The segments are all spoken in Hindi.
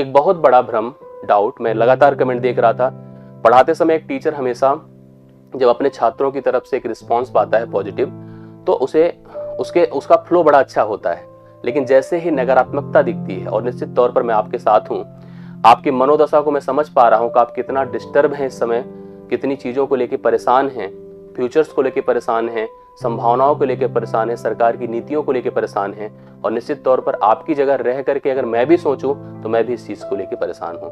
एक बहुत बड़ा भ्रम, डाउट, मैं लगातार कमेंट देख रहा था। पढ़ाते समय एक टीचर हमेशा जब अपने छात्रों की तरफ से एक रिस्पॉन्स पाता है पॉजिटिव, तो उसका फ्लो बड़ा अच्छा होता है। लेकिन जैसे ही नकारात्मकता दिखती है, और निश्चित तौर पर मैं आपके साथ हूँ, आपकी मनोदशा को मैं समझ पा रहा हूँ कि आप कितना डिस्टर्ब हैं इस समय, कितनी चीज़ों को लेकर परेशान हैं, फ्यूचर्स को लेकर परेशान हैं, संभावनाओं को लेकर परेशान हैं, सरकार की नीतियों को लेकर परेशान हैं। और निश्चित तौर पर आपकी जगह रह करके अगर मैं भी सोचूं तो मैं भी इस चीज़ को लेकर परेशान हूँ।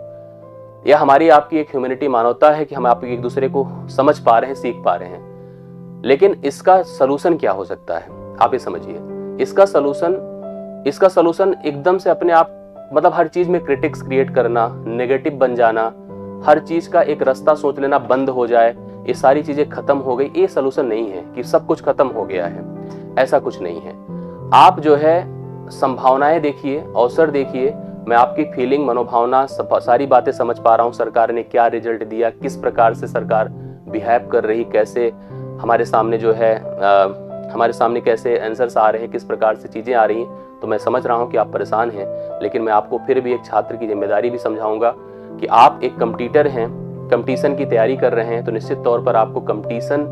यह हमारी आपकी एक ह्यूमैनिटी, मानवता है कि हम आप एक दूसरे को समझ पा रहे हैं, सीख पा रहे हैं। लेकिन इसका सलूशन क्या हो सकता है, आप ये समझिए। इसका सलूशन एकदम से अपने आप, मतलब हर चीज में क्रिटिक्स क्रिएट करना, नेगेटिव बन जाना, हर चीज का एक रास्ता सोच लेना बंद हो जाए, ये सारी चीजें खत्म हो गई, ये सलूशन नहीं है कि सब कुछ खत्म हो गया है। ऐसा कुछ नहीं है। आप जो है संभावनाएं देखिए, अवसर देखिए। मैं आपकी फीलिंग, मनोभावना, सारी बातें समझ पा रहा हूँ। सरकार ने क्या रिजल्ट दिया, किस प्रकार से सरकार बिहेव कर रही, कैसे हमारे सामने जो है हमारे सामने कैसे आंसर्स आ रहे हैं, किस प्रकार से चीजें आ रही हैं, तो मैं समझ रहा हूँ कि आप परेशान हैं। लेकिन मैं आपको फिर भी एक छात्र की जिम्मेदारी भी समझाऊंगा कि आप एक कंपटीटर हैं, कंपटीशन की तैयारी कर रहे हैं, तो निश्चित तौर पर आपको कंपटीशन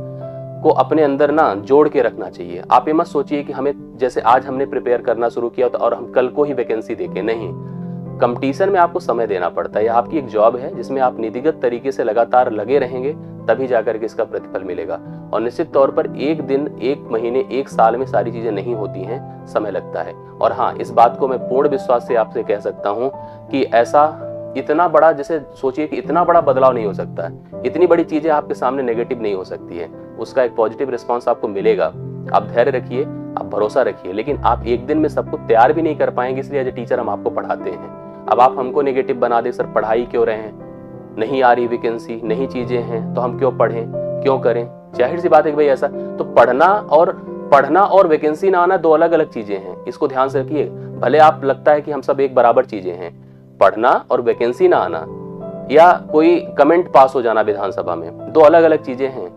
को अपने अंदर ना जोड़ के रखना चाहिए। आप ये मत सोचिए कि हमें, जैसे आज हमने प्रिपेयर करना शुरू किया और हम कल को ही वैकेंसी देखें, नहीं। कंपटीशन में आपको समय देना पड़ता है। यह आपकी एक जॉब है जिसमें आप निधिगत तरीके से लगातार लगे रहेंगे, तभी जाकर के इसका प्रतिफल मिलेगा। और निश्चित तौर पर एक दिन, एक महीने, एक साल में सारी चीजें नहीं होती हैं, समय लगता है। और हाँ, इस बात को मैं पूर्ण विश्वास से आपसे कह सकता हूँ कि ऐसा इतना बड़ा, जैसे सोचिए कि इतना बड़ा बदलाव नहीं हो सकता है, इतनी बड़ी चीजें आपके सामने नेगेटिव नहीं हो सकती है, उसका एक पॉजिटिव रिस्पॉन्स आपको मिलेगा। आप धैर्य रखिए, आप भरोसा रखिए। लेकिन आप एक दिन में सबको तैयार भी नहीं कर पाएंगे, इसलिए एज ए टीचर हम आपको पढ़ाते हैं। अब आप हमको नेगेटिव बना दे, सर पढ़ाई क्यों रहे हैं, नहीं आ रही वैकेंसी, नहीं चीजें हैं, तो हम क्यों पढ़ें, क्यों करें। जाहिर सी बात है कि भाई ऐसा तो पढ़ना और वैकेंसी ना आना दो अलग अलग चीजें हैं, इसको ध्यान से रखिए। भले आप लगता है कि हम सब एक बराबर चीजें हैं, पढ़ना और वैकेंसी ना आना या कोई कमेंट पास हो जाना विधानसभा में, दो अलग अलग चीजें हैं।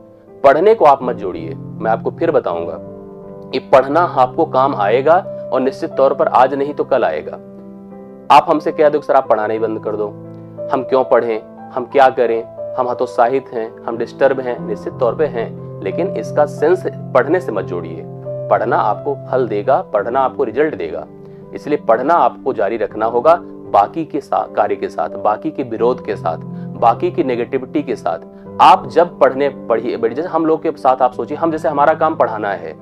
पढ़ने को आप मत जोड़िए। मैं आपको फिर बताऊंगा कि पढ़ना आपको काम आएगा, और निश्चित तौर पर आज नहीं तो कल आएगा। आप हमसे कह दो सर आप पढ़ाना ही बंद कर दो, हम क्यों पढ़ें, हम क्या करें, हम हतोत्साहित हैं, हम डिस्टर्ब हैं, निश्चित तौर पे हैं। लेकिन इसका सेंस पढ़ने से मत जोड़िए। पढ़ना आपको फल देगा, पढ़ना आपको रिजल्ट देगा, इसलिए पढ़ना आपको जारी रखना होगा, बाकी के साथ, कार्य के साथ, बाकी के विरोध के साथ, बाकी की नेगेटिविटी के साथ। आप जब पढ़िए, जैसे हम लोग के साथ आप सोचिए, हम जैसे हमारा काम पढ़ाना है,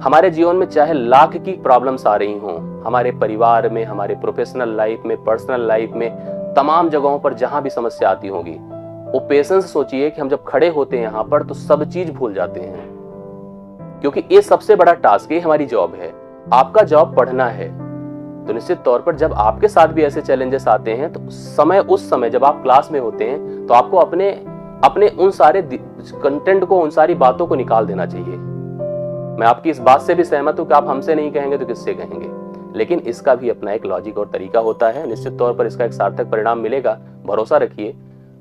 हमारे जीवन में चाहे लाख की प्रॉब्लम्स आ रही हों, हमारे परिवार में, हमारे प्रोफेशनल लाइफ में, पर्सनल लाइफ में, तमाम जगहों पर जहां भी समस्या आती होगी, वो पेशेंस सोचिए कि हम जब खड़े होते हैं यहां पर तो सब चीज भूल जाते हैं, क्योंकि ये सबसे बड़ा टास्क है, हमारी जॉब है। आपका जॉब पढ़ना है। तो निश्चित तौर पर जब आपके साथ भी ऐसे चैलेंजेस आते हैं, तो उस समय जब आप क्लास में होते हैं, तो आपको अपने उन सारे कंटेंट को, उन सारी बातों को निकाल देना चाहिए। मैं आपकी इस बात से भी सहमत हूं कि आप हमसे नहीं कहेंगे तो किससे कहेंगे, लेकिन इसका भी अपना एक लॉजिक और तरीका होता है। निश्चित तौर पर इसका एक सार्थक परिणाम मिलेगा। भरोसा रखिए,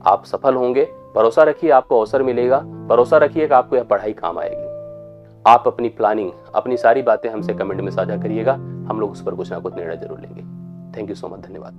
आप सफल होंगे। भरोसा रखिए, आपको अवसर मिलेगा। भरोसा रखिए कि आपको यह पढ़ाई काम आएगी। आप अपनी प्लानिंग, अपनी सारी बातें हमसे कमेंट में साझा करिएगा, हम लोग उस पर कुछ ना कुछ निर्णय जरूर लेंगे। थैंक यू सो मच, धन्यवाद।